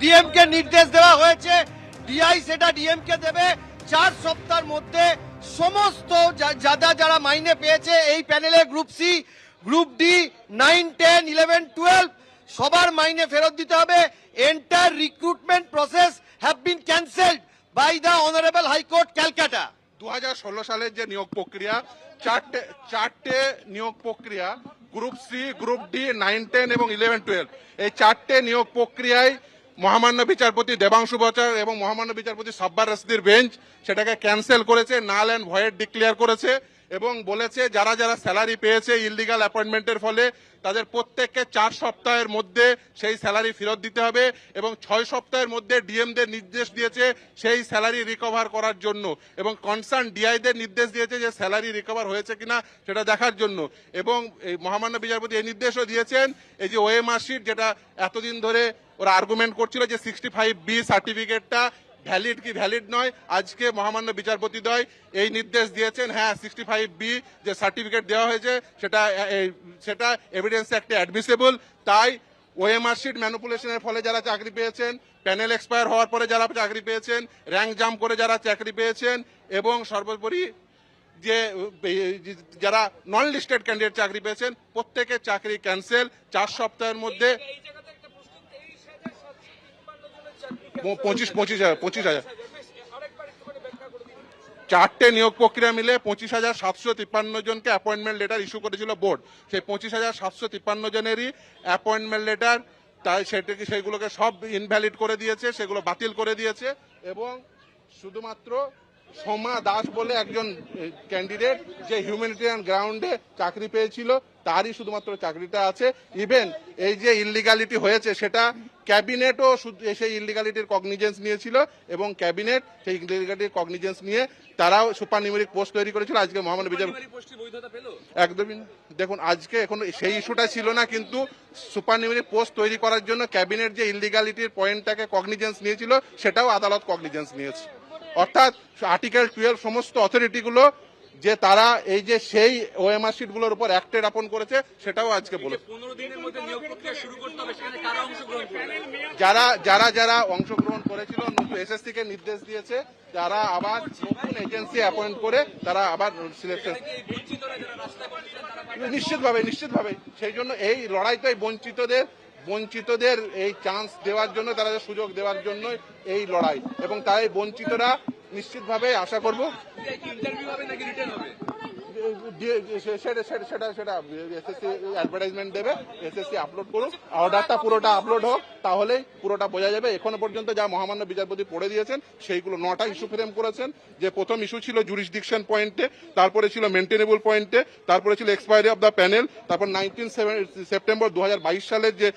ডিএমকে নির্দেশ দেওয়া হয়েছে, ডিআই সেটা ডিএমকে দেবে 4 সপ্তাহের মধ্যে। সমস্ত যারা মাইনে পেয়েছে এই প্যানেলে গ্রুপ সি, গ্রুপ ডি, 9, 10, 11, 12 সবার মাইনে ফেরত দিতে হবে। Entire recruitment process have been cancelled by the honourable হাইকোর্ট ক্যালকাটা। 2016 সালের যে নিয়োগ প্রক্রিয়া, চারটে নিয়োগ প্রক্রিয়া, গ্রুপ সি, গ্রুপ ডি, 9, 10 এবং 11, 12, এই চারটে নিয়োগ প্রক্রিয়ায় মহামান্য বিচারপতি দেবাংশু বচার এবং মহামান্য বিচারপতি সাব্বার রশিদের বেঞ্চ সেটাকে ক্যান্সেল করেছে, নাল অ্যান্ড ভয়েড ডিক্লেয়ার করেছে এবং বলেছে যারা যারা স্যালারি পেয়েছে ইললিগাল অ্যাপয়েন্টমেন্টের ফলে তাদের প্রত্যেককে 4 সপ্তাহের মধ্যে সেই স্যালারি ফেরত দিতে হবে এবং 6 সপ্তাহের মধ্যে ডিএমদের নির্দেশ দিয়েছে সেই স্যালারি রিকভার করার জন্য এবং কনসার্ন ডিআইদের নির্দেশ দিয়েছে যে স্যালারি রিকভার হয়েছে কিনা সেটা দেখার জন্য। এবং এই মহামান্য বিচারপতি এই নির্দেশও দিয়েছেন এই যে ওএমআর শিট, যেটা এতদিন ধরে ওরা আর্গুমেন্ট করছিল যে 65B সার্টিফিকেটটা ভ্যালিড কি ভ্যালিড নয়, আজকে মহামান্য বিচারপতিদ্বয় এই নির্দেশ দিয়েছেন হ্যাঁ 65B যে সার্টিফিকেট দেওয়া হয়েছে সেটা এভিডেন্স অ্যাক্টে অ্যাডমিসেবল। তাই ওএমআর শিট ম্যানিপুলেশনের ফলে যারা চাকরি পেয়েছেন, প্যানেল এক্সপায়ার হওয়ার পরে যারা চাকরি পেয়েছেন, র্যাঙ্ক জাম্প করে যারা চাকরি পেয়েছেন এবং সর্বোপরি যে যারা নন লিস্টেড ক্যান্ডিডেট চাকরি পেয়েছেন প্রত্যেকের চাকরি ক্যান্সেল 4 সপ্তাহের মধ্যে। 25,000 চারটে নিয়োগ প্রক্রিয়া মিলে 25,753 জনকে অ্যাপয়েন্টমেন্ট লেটার ইস্যু করেছিল বোর্ড। সেই 25,753 জনেরই অ্যাপয়েন্টমেন্ট লেটার তাই সেগুলোকে সব ইনভ্যালিড করে দিয়েছে, সেগুলো বাতিল করে দিয়েছে এবং শুধুমাত্র সোমা দাস বলে একজন ক্যান্ডিডেট যে হিউম্যানিটেরিয়ান গ্রাউন্ডে চাকরি পেয়েছিল তারই শুধুমাত্র চাকরিটা আছে। ইভেন এই যে ইললিগালিটি হয়েছে সেটা ক্যাবিনেটও সেই ইললিগালিটির কগনিজেন্স নিয়েছিল এবং ক্যাবিনেট সেই ইললিগালিটির কগনিজেন্স নিয়ে তারাও সুপার নিউমেরিক পোস্ট তৈরি করেছিল। আজকে মহামান্য বিচারপতি একদমই দেখুন আজকে এখন সেই ইস্যুটা ছিল না, কিন্তু সুপার নিউমেরিক পোস্ট তৈরি করার জন্য ক্যাবিনেট যে ইললিগালিটির পয়েন্টটাকে কগনিজেন্স নিয়েছিল সেটাও আদালত কগনিজেন্স নিয়েছে। অর্থাৎ আর্টিকেল 12 সমস্ত অথরিটিগুলো যে তারা এই যে সেই ওএমআর শিটগুলোর উপর অ্যাক্টেড আপন করেছে সেটাও আজকে বলেছে। 15 দিনের মধ্যে নিয়োগ প্রক্রিয়া শুরু করতে হবে, সেখানে কারা অংশগ্রহণ করবে? যারা অংশগ্রহণ করেছিল এসএসসি কে নির্দেশ দিয়েছে যারা আবার নতুন এজেন্সি অ্যাপয়েন্ট করে তারা আবার সিলেকশন। নিশ্চিতভাবে সেই জন্য এই লড়াইটাই বঞ্চিতদের এই চান্স দেওয়ার জন্য, তারা সুযোগ দেওয়ার জন্য এই লড়াই এবং তাই বঞ্চিতরা নিশ্চিতভাবে আশা করব সেটা এসএসসি অ্যাডভার্টাইজমেন্ট দেবে, এসএসসি আপলোড করুক, অর্ডারটা পুরোটা আপলোড হোক, তাহলেই পুরোটা বোঝা যাবে। এখনো পর্যন্ত যা মহামান্য বিচারপতি পড়ে দিয়েছেন সেইগুলো 9টা ইস্যু ফ্রেম করেছেন। যে প্রথম ইস্যু ছিল জুরিসডিকশন পয়েন্টে, তারপরে ছিল মেনটেনেবল পয়েন্টে, তারপরে ছিল এক্সপায়ারি অফ দ্য প্যানেল, তারপর 19 সেপ্টেম্বর 2022 সালের যে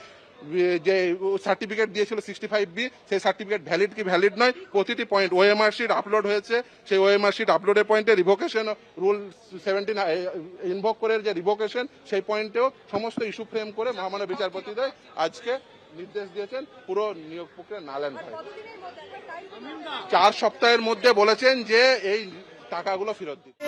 সার্টিফিকেট দিয়েছিল 65B সেই সার্টিফিকেট ভ্যালিড কি ভ্যালিড নয়, প্রতিটি পয়েন্ট ওএমআর শিট আপলোড হয়েছে। সেই ওএমআর শিট আপলোডের পয়েন্টে রিভোকেশন রুল 17 ইনভোক করে যে রিভোকেশন সেই পয়েন্টেও সমস্ত ইস্যু ফ্রেম করে মহামান্য বিচারপতিদ্বয় আজকে নির্দেশ দিয়েছেন পুরো নিয়োগ প্রক্রিয়া নাল অ্যান্ড ভয়েড। 4 সপ্তাহের মধ্যে বলেছেন যে এই টাকাগুলো ফেরত দিতে।